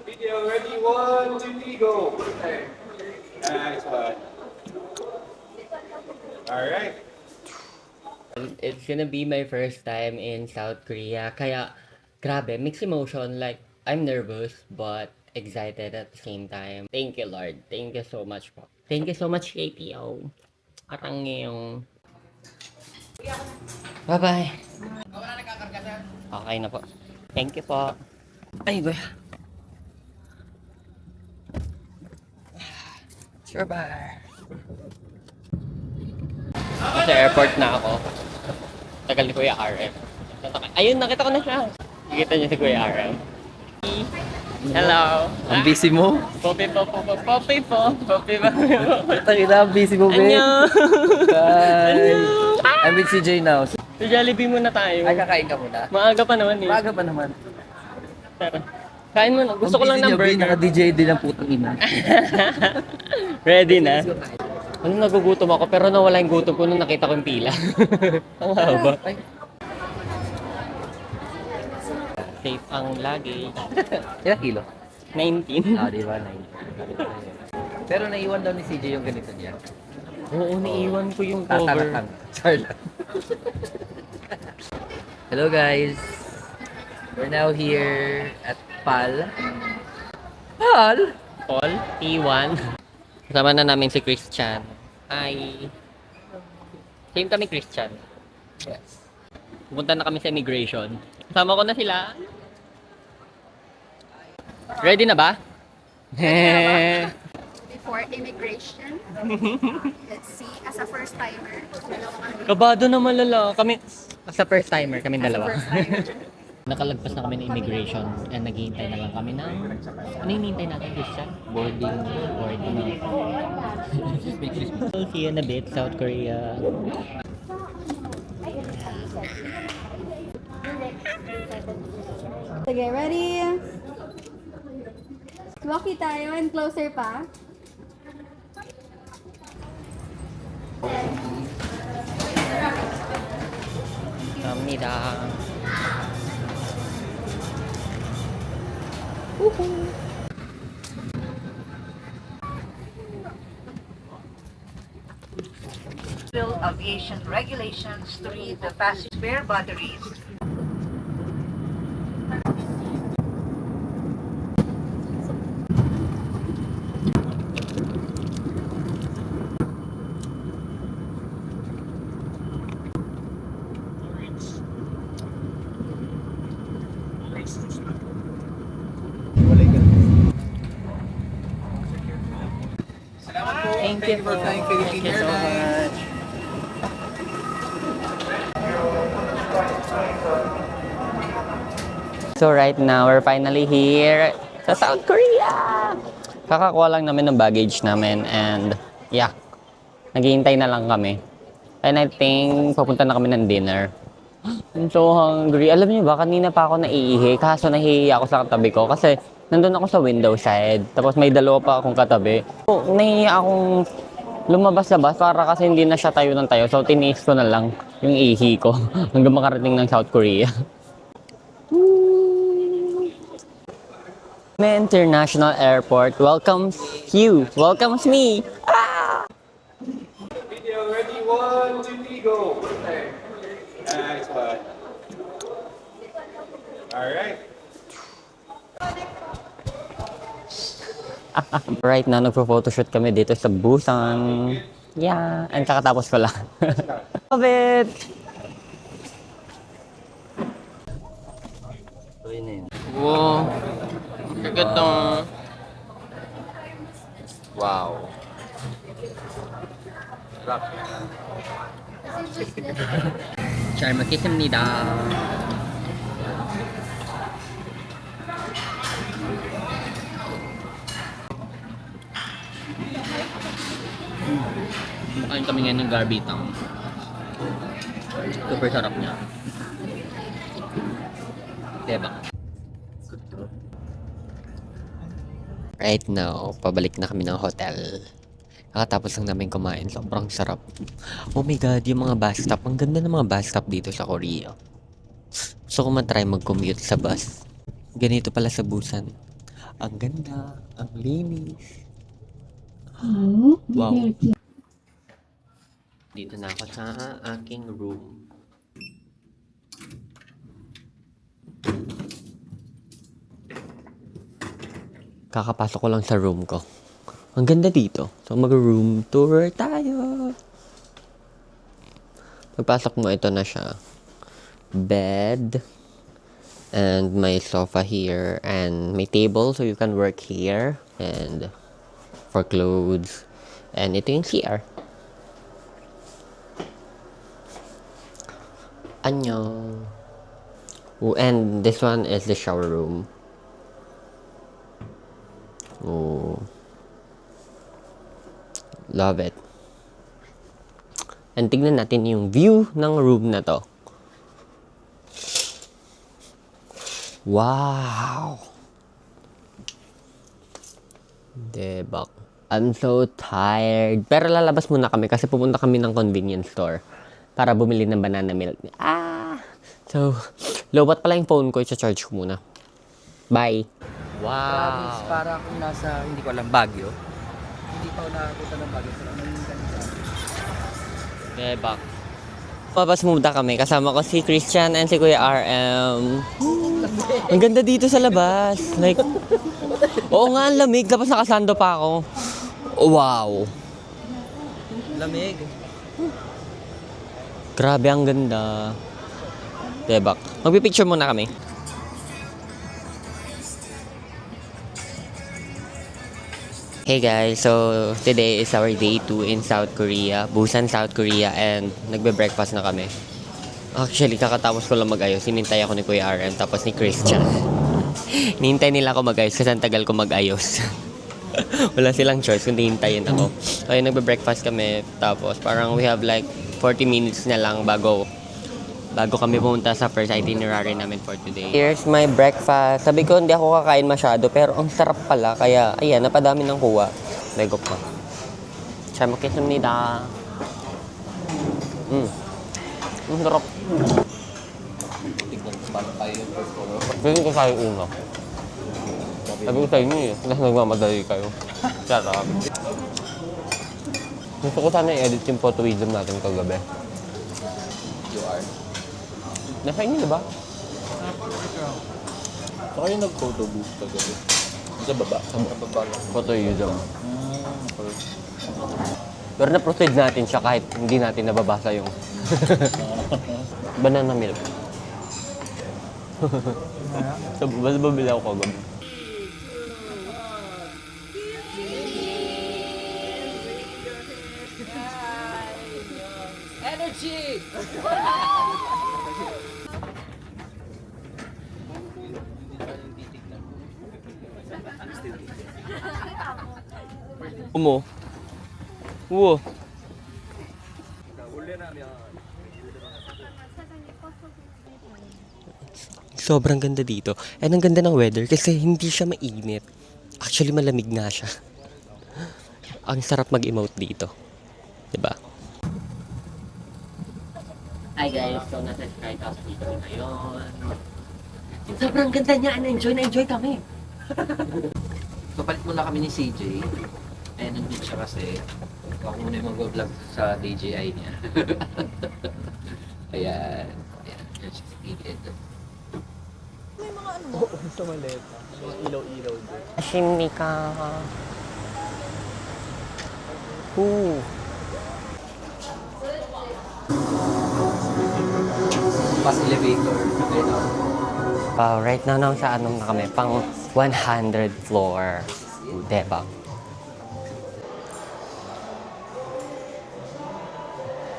Video ready, 1, 2, 3, go. Okay. Nice one. All right. It's gonna be my first time in South Korea. Kaya, grabe, mixed emotion. Like, I'm nervous, but excited at the same time. Thank you, Lord. Thank you so much po. Thank you so much, KPO. Arang yung... Bye-bye. Okay na po. Thank you po. Ay, ba? Sure ba? Sa airport na ako. Tagal ni Kuya RM. Ayun, nakita ko na siya. Nakita niyo si Kuya RM. Hello. Ang busy mo? Poppy po. Poppy po. Tangina, ang busy mo, be. Annyeong. Hi. I'm with CJ now. Sa Jollibee muna tayo. Ay, kakain ka muna. Maaga pa naman eh. Maaga pa naman. Tara. Kain mo na. Gusto ko lang ng burger. Naka-DJ din ang putang ina. Ready na? Ano, nagugutom ako pero nawala yung gutom ko nung nakita ko yung pila. Ang haba. Safe ang luggage. Ilang kilo? 19. Ah, di ba? 9. Pero naiwan daw ni CJ yung ganito niya. Oo, naiwan ko yung cover. Tatanakang. Charlotte. Hello guys. We're now here at PAL. PAL? Paul, T1. Kasama na namin si Christian. Hi. Same kami, Christian. Yes. Pupunta na kami sa immigration. Kasama ko na sila. Ready na ba? Before immigration. Let's see, as a first timer. Kabado na malala. Kami, sa first timer, kami dalawa. First timer. Nakalagpas na kami ng immigration and naghihintay na lang kami ng... Ano yung hinihintay natin, Christian? Boarding. So, see you in a bit, South Korea. Sige, ready? Walkie tayo and closer pa. Kamnida. Civil Aviation Regulations 3, the passenger spare batteries. Thank you for flying Philippine Airlines. So right now, we're finally here sa South Korea! Kakakuha lang namin ng baggage namin and yeah, naghihintay na lang kami. And I think papunta na kami ng dinner. I'm so hungry. Alam niyo ba, kanina pa ako naiihi kaso nahihiya ako sa katabi ko kasi nandun ako sa window side. Tapos may dalawa pa akong katabi. So, nahihiya akong lumabas-labas para kasi hindi na siya tayo ng tayo. So tiniis ko na lang yung ihi ko hanggang makarating ng South Korea. May International Airport welcomes you, welcomes me. Video ready, 1, 2, 3, go. Okay. Nice one. All right. Right now, nagpo-photoshoot kami dito sa Busan. Yeah, and kakatapos ko lang. Love it! Wow, kagat tong... Wow. 잘 먹겠습니다. Kumakain kami ngayon ng garbitang. Super sarap niya. Diba? Right now, pabalik na kami ng hotel. Kakatapos lang namin kumain. Sobrang sarap. Oh my god, yung mga bus stop. Ang ganda ng mga bus stop dito sa Korea. Gusto ko matry mag-commute sa bus. Ganito pala sa Busan. Ang ganda, ang linis. Wow. Dito na ako sa aking room. Kakapasok ko lang sa room ko. Ang ganda dito. So, mag-room tour tayo. Pagpasok mo, ito na siya. Bed. And may sofa here. And may table, so you can work here. And for clothes. And ito yung CR. Annyeong. Oh, and this one is the shower room. Oh. Love it. And tignan natin yung view ng room na to. Wow! Diba? I'm so tired. Pero lalabas muna kami kasi pupunta kami ng convenience store para bumili ng banana milk. So, lowbat pala yung phone ko. I-charge ko muna. Bye! Promise, para akong nasa, hindi ko alam, Baguio. Hindi pa ako nakapunta ng Baguio. Pero may ganda. Diba? Mabas muna kami. Kasama ko si Christian and si Kuya RM. Ang ganda dito sa labas. Like, oo nga, ang lamig. Tapos nakasando pa ako. Wow. Lamig. Grabe, ang ganda. Diba? Magpipicture muna kami. Hey guys, so today is our day 2 in South Korea, Busan, South Korea, and nagbe-breakfast na kami. Actually, kakatapos ko lang mag-ayos. Hinintay ako ni Kuya RM, tapos ni Christian. Hinintay nila ako mag-ayos kasi ang tagal ko mag-ayos. Wala silang choice kundi hintayin ako. So, ayun, nagbe-breakfast kami, tapos parang we have like 40 minutes na lang bago kami pumunta sa first itinerary namin for today. Here's my breakfast. Sabi ko hindi ako kakain masyado pero ang sarap pala kaya ayan napadami ng kuha. Legok pa. 잘 먹겠습니다. Ang sarap. Feeling ko tayo una. Sabi ko sa inyo eh. Kasi nagmamadali kayo. Sarap. Gusto ko sana i-edit yung photoism natin kagabi. Nasa inyo, diba? Saka yung nag-photo booth kagabi. Sa baba. Sa baba lang. Photoism. Pero na-proceed natin siya kahit hindi natin nababasa yung banana milk. Mas babila ako kagabi. Energy! Umo. Wow. Sobrang ganda dito. And ang ganda ng weather kasi hindi siya mainit. Actually, malamig nga siya. Ang sarap mag-emote dito. Diba? Hi guys, so nasa Sky House dito ngayon. Sobrang ganda niya. Na-enjoy kami. So, palit muna kami ni CJ. Eh, nandun siya kasi. Ako muna yung mag-vlog sa DJI niya. Ayan. Ayan. Yan siya sa gilid. Sa maleta. Mga ilaw-ilaw doon. Ashimika. Bus elevator. Ayan o. Right now nasa anong na kami? Pang 100 floor. Diba?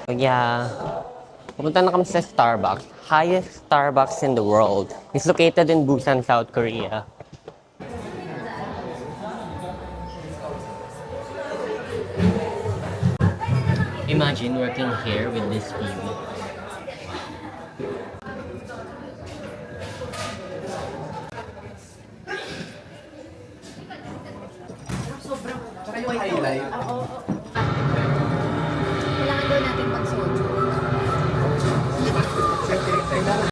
So yeah. Pupunta na kami sa Starbucks. Highest Starbucks in the world. It's located in Busan, South Korea. Imagine working here with this view. Tsaka yung highlight.